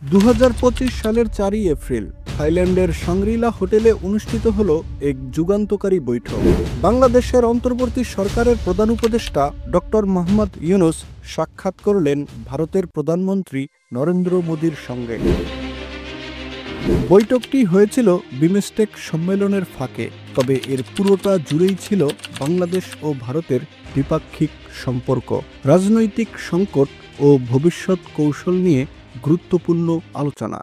2025 সালের 4 এপ্রিল থাইল্যান্ডের শাংরি-লা হোটেলে অনুষ্ঠিত হলো এক যুগান্তকারী বৈঠক। বাংলাদেশের অন্তর্বর্তী সরকারের প্রধান উপদেষ্টা ডক্টর মোহাম্মদ ইউনূস সাক্ষাৎ করলেন ভারতের প্রধানমন্ত্রী নরেন্দ্র মোদীর সঙ্গে। বৈঠকটি হয়েছিল বিমস্টেক সম্মেলনের ফাঁকে, তবে এর পুরোটা জুড়েই ছিল বাংলাদেশ ও ভারতের দ্বিপাক্ষিক সম্পর্ক, রাজনৈতিক সংকট ও ভবিষ্যৎ কৌশল নিয়ে গুরুত্বপূর্ণ আলোচনা।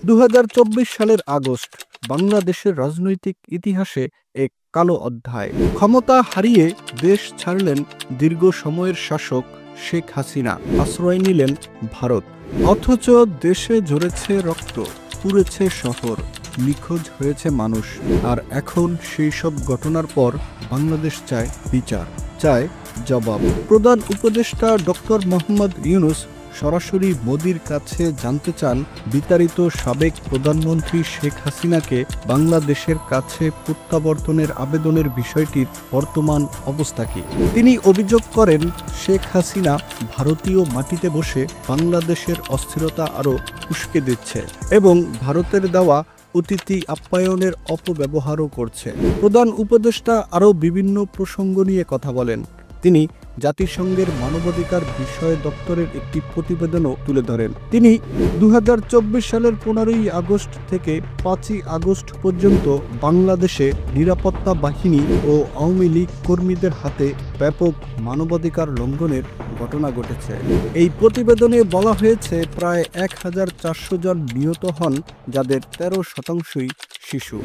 2024 সালের আগস্ট বাংলাদেশের রাজনৈতিক ইতিহাসে এক কালো অধ্যায়। ক্ষমতা হারিয়ে দেশ ছাড়লেন দীর্ঘ সময়ের শাসক শেখ হাসিনা, আশ্রয় নিলেন ভারত। অথচ দেশে ঝরেছে রক্ত, পুড়েছে শহর, নিখোঁজ হয়েছে মানুষ। আর এখন সেই সব ঘটনার পর বাংলাদেশ চায় বিচার, চায় জবাব। প্রধান উপদেষ্টা ডক্টর মোহাম্মদ ইউনূস সরাসরি মোদির কাছে জানতে চান বিতাড়িত সাবেক প্রধানমন্ত্রী শেখ হাসিনাকে বাংলাদেশের কাছে প্রত্যাবর্তনের আবেদনের বিষয়টির বর্তমান অবস্থা কি। তিনি অভিযোগ করেন, শেখ হাসিনা ভারতীয় মাটিতে বসে বাংলাদেশের অস্থিরতা আরও উস্কে দিচ্ছে এবং ভারতের দেওয়া অতিথি আপ্যায়নের অপব্যবহারও করছে। প্রধান উপদেষ্টা আরও বিভিন্ন প্রসঙ্গ নিয়ে কথা বলেন। তিনি জাতিসংঘের মানবাধিকার বিষয় দপ্তরের একটি প্রতিবেদনও তুলে ধরেন। তিনি 2024 সালের 15 আগস্ট থেকে 5 আগস্ট পর্যন্ত বাংলাদেশে নিরাপত্তা বাহিনী ও আওয়ামী লীগ কর্মীদের হাতে ব্যাপক মানবাধিকার লঙ্ঘনের ঘটনা ঘটেছে। এই প্রতিবেদনে বলা হয়েছে প্রায় 1400 জন নিহত হন, যাদের 13%ই শিশু।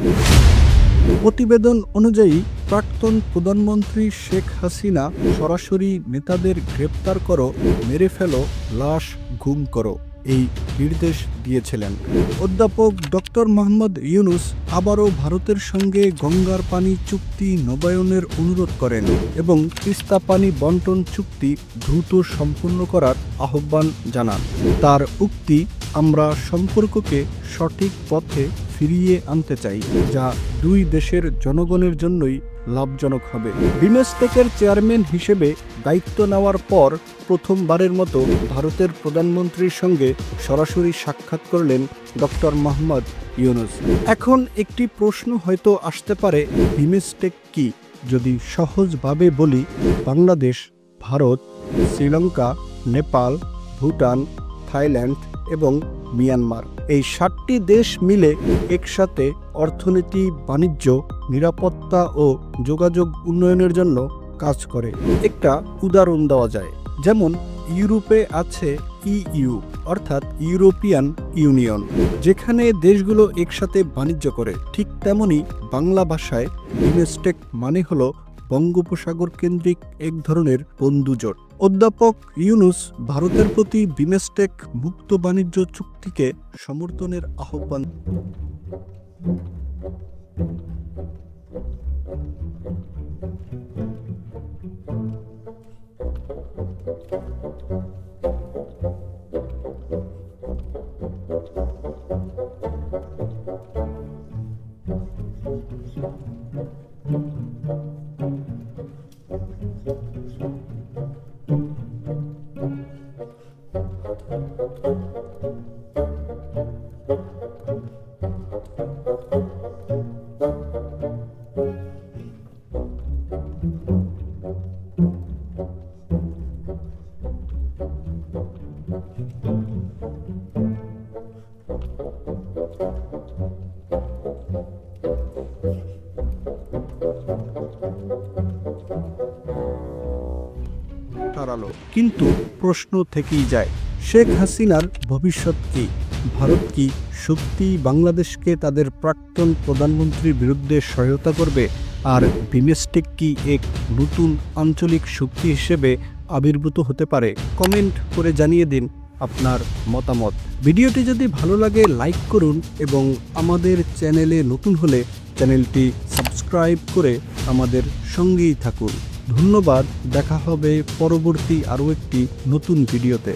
প্রতিবেদন অনুযায়ী প্রাক্তন প্রধানমন্ত্রী শেখ হাসিনা সরাসরি নেতাদের গ্রেপ্তার করো, মেরে ফেলো, লাশ গুম করো এই নির্দেশ দিয়েছিলেন। অধ্যাপক ডক্টর মোহাম্মদ ইউনূস আবারও ভারতের সঙ্গে গঙ্গার পানি চুক্তি নবায়নের অনুরোধ করেন এবং তিস্তা পানি বন্টন চুক্তি দ্রুত সম্পূর্ণ করার আহ্বান জানান। তার উক্তি, আমরা সম্পর্ককে সঠিক পথে ফিরিয়ে আনতে চাই, যা দুই দেশের জনগণের জন্যই লাভজনক হবে। বিমস্টেকের চেয়ারম্যান হিসেবে দায়িত্ব নেওয়ার পর প্রথমবারের মতো ভারতের প্রধানমন্ত্রীর সঙ্গে সরাসরি সাক্ষাৎ করলেন ডক্টর মোহাম্মদ ইউনূস। এখন একটি প্রশ্ন হয়তো আসতে পারে, বিমস্টেক কি? যদি সহজভাবে বলি, বাংলাদেশ, ভারত, শ্রীলঙ্কা, নেপাল, ভুটান, থাইল্যান্ড এবং মিয়ানমার, এই 7টি দেশ মিলে একসাথে অর্থনীতি, বাণিজ্য, নিরাপত্তা ও যোগাযোগ উন্নয়নের জন্য কাজ করে। একটা উদাহরণ দেওয়া যায়, যেমন ইউরোপে আছে ইইউ অর্থাৎ ইউরোপিয়ান ইউনিয়ন, যেখানে দেশগুলো একসাথে বাণিজ্য করে। ঠিক তেমনি বাংলা ভাষায় বিমস্টেক মানে হলো বঙ্গোপসাগর কেন্দ্রিক এক ধরনের বন্ধুজোট। অধ্যাপক ইউনূস ভারতের প্রতি বিমস্টেক মুক্ত বাণিজ্য চুক্তিকে সমর্থনের আহ্বান। কিন্তু প্রশ্ন থেকেই যায়, শেখ হাসিনার ভবিষ্যৎ কি? ভারত কি সত্যি বাংলাদেশকে তাদের প্রাক্তন প্রধানমন্ত্রীর বিরুদ্ধে সহায়তা করবে? আর বিমস্টেক কি এক নতুন আঞ্চলিক শক্তি হিসেবে আবির্ভূত হতে পারে? কমেন্ট করে জানিয়ে দিন আপনার মতামত। ভিডিওটি যদি ভালো লাগে লাইক করুন এবং আমাদের চ্যানেলে নতুন হলে চ্যানেলটি সাবস্ক্রাইব করে আমাদের সঙ্গেই থাকুন। ধন্যবাদ। দেখা হবে পরবর্তী আরও একটি নতুন ভিডিওতে।